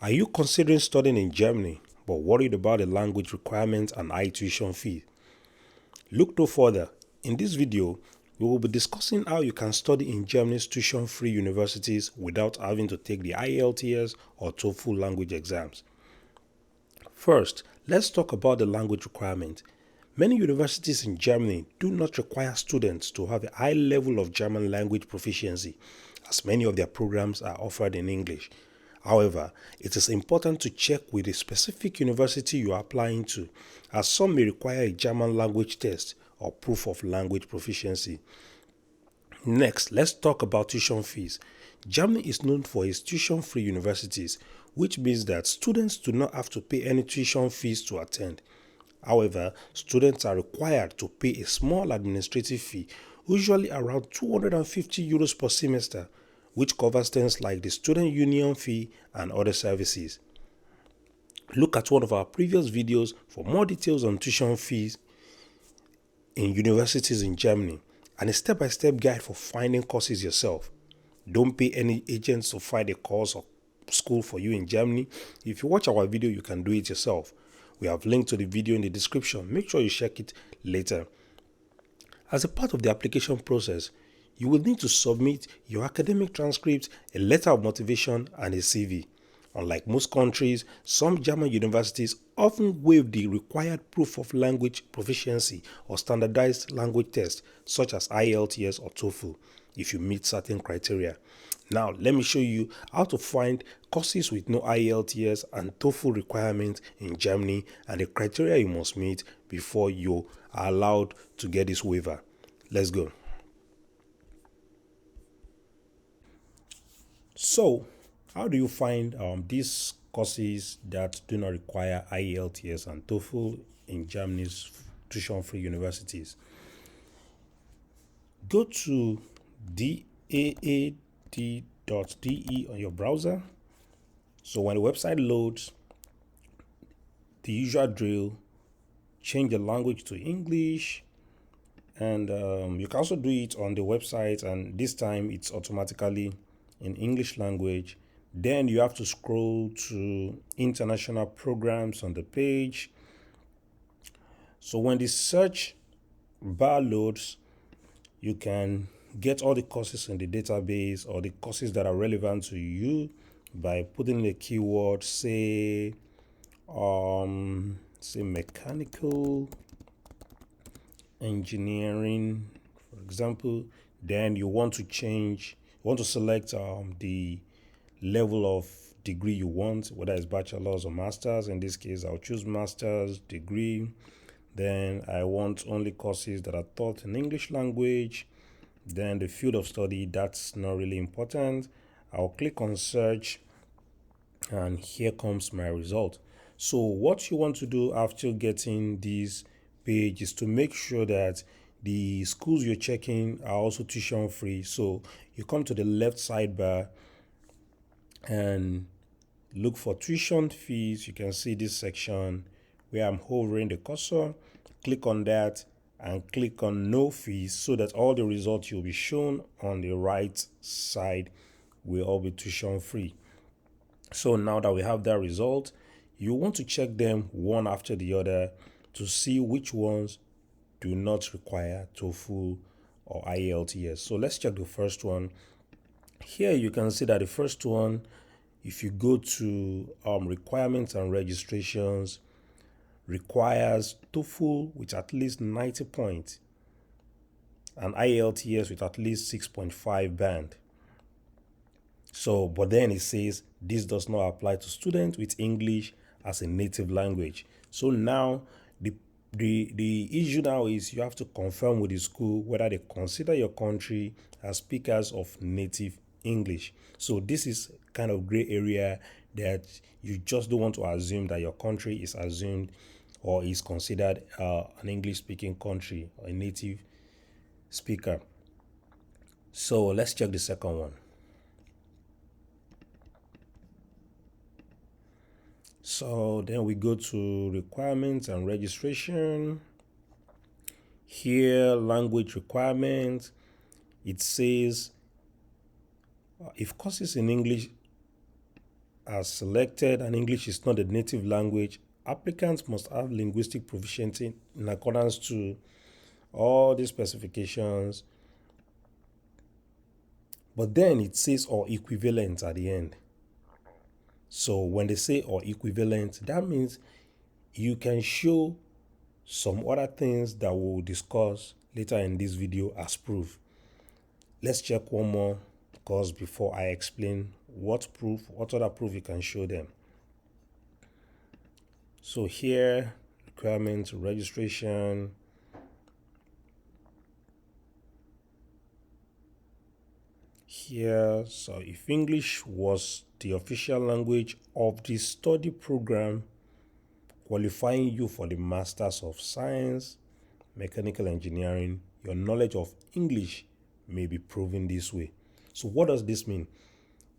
Are you considering studying in Germany but worried about the language requirements and high tuition fee? Look no further. In this video, we will be discussing how you can study in Germany's tuition-free universities without having to take the IELTS or TOEFL language exams. First, let's talk about the language requirement. Many universities in Germany do not require students to have a high level of German language proficiency, as many of their programs are offered in English. However, it is important to check with the specific university you are applying to, as some may require a German language test or proof of language proficiency. Next, let's talk about tuition fees. Germany is known for its tuition-free universities, which means that students do not have to pay any tuition fees to attend. However, students are required to pay a small administrative fee, usually around €250 per semester, which covers things like the student union fee and other services. Look at one of our previous videos for more details on tuition fees in universities in Germany and a step-by-step guide for finding courses yourself. Don't pay any agents to find a course or school for you in Germany. If you watch our video, you can do it yourself. We have linked to the video in the description. Make sure you check it later. As a part of the application process, you will need to submit your academic transcript, a letter of motivation, and a CV. Unlike most countries, some German universities often waive the required proof of language proficiency or standardized language tests such as IELTS or TOEFL if you meet certain criteria. Now, let me show you how to find courses with no IELTS and TOEFL requirements in Germany and the criteria you must meet before you are allowed to get this waiver. Let's go. So, how do you find these courses that do not require IELTS and TOEFL in Germany's tuition-free universities? Go to daad.de on your browser. So when the website loads, the usual drill, change the language to English, and you can also do it on the website, and this time it's automatically in English language. Then you have to scroll to international programs on the page. So when the search bar loads, you can get all the courses in the database or the courses that are relevant to you by putting in a keyword, say mechanical engineering, for example. Then you want to select the level of degree you want, whether it's bachelor's or master's. In this case, I'll choose master's degree. Then I want only courses that are taught in English language. Then the field of study, that's not really important. I'll click on search, and here comes my result. So what you want to do after getting this page is to make sure that the schools you're checking are also tuition free. So you come to the left sidebar and look for tuition fees. You can see this section where I'm hovering the cursor. Click on that and click on no fees so that all the results you'll be shown on the right side will all be tuition free. So now that we have that result, you want to check them one after the other to see which ones do not require TOEFL or IELTS. So let's check the first one. Here you can see that the first one, if you go to requirements and registrations, requires TOEFL with at least 90 points and IELTS with at least 6.5 band. So, but then it says this does not apply to students with English as a native language. So now the issue now is you have to confirm with the school whether they consider your country as speakers of native English. So this is kind of gray area that you just don't want to assume that your country is assumed or is considered an English speaking country or a native speaker. So let's check the second one. So then we go to requirements and registration. Here, language requirements. It says if courses in English are selected and English is not a native language, applicants must have linguistic proficiency in accordance to all these specifications. But then it says or equivalent at the end. So when they say or equivalent, that means you can show some other things that we'll discuss later in this video as proof. Let's check one more course before I explain what other proof you can show them. So here, requirements, registration. Here, so if English was the official language of the study program qualifying you for the Masters of Science, Mechanical Engineering, your knowledge of English may be proven this way. So what does this mean?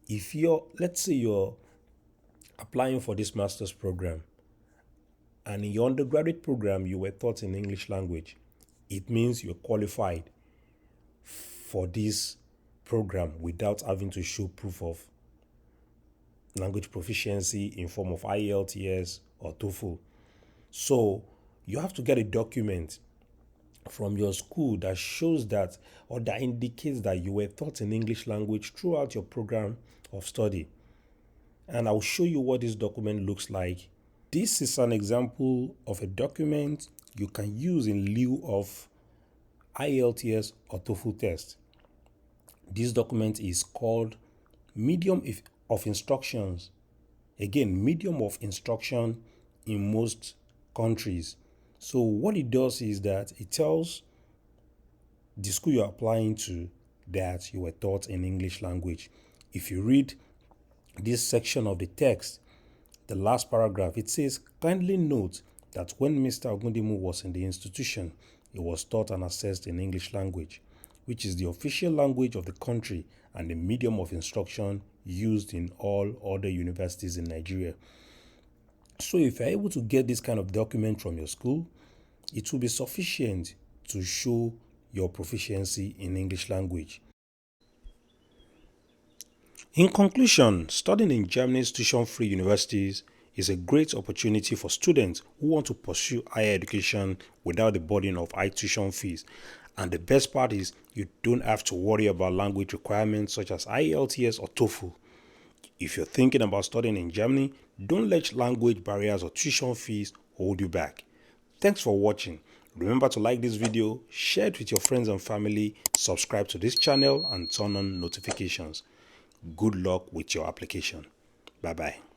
If let's say you're applying for this master's program and in your undergraduate program you were taught in English language, it means you're qualified for this program without having to show proof of language proficiency in form of IELTS or TOEFL. So you have to get a document from your school that shows that or that indicates that you were taught in English language throughout your program of study. And I'll show you what this document looks like. This is an example of a document you can use in lieu of IELTS or TOEFL test. This document is called Medium of Instructions. Again, medium of instruction in most countries. So what it does is that it tells the school you're applying to that you were taught in English language. If you read this section of the text, the last paragraph, it says, kindly note that when Mr. Ogundimu was in the institution, he was taught and assessed in English language, which is the official language of the country and the medium of instruction used in all other universities in Nigeria. So if you're able to get this kind of document from your school, it will be sufficient to show your proficiency in English language. In conclusion, studying in Germany's tuition-free universities is a great opportunity for students who want to pursue higher education without the burden of high tuition fees. And the best part is you don't have to worry about language requirements such as IELTS or TOEFL. If you're thinking about studying in Germany, don't let language barriers or tuition fees hold you back. Thanks for watching. Remember to like this video, share it with your friends and family, subscribe to this channel and turn on notifications. Good luck with your application. Bye-bye.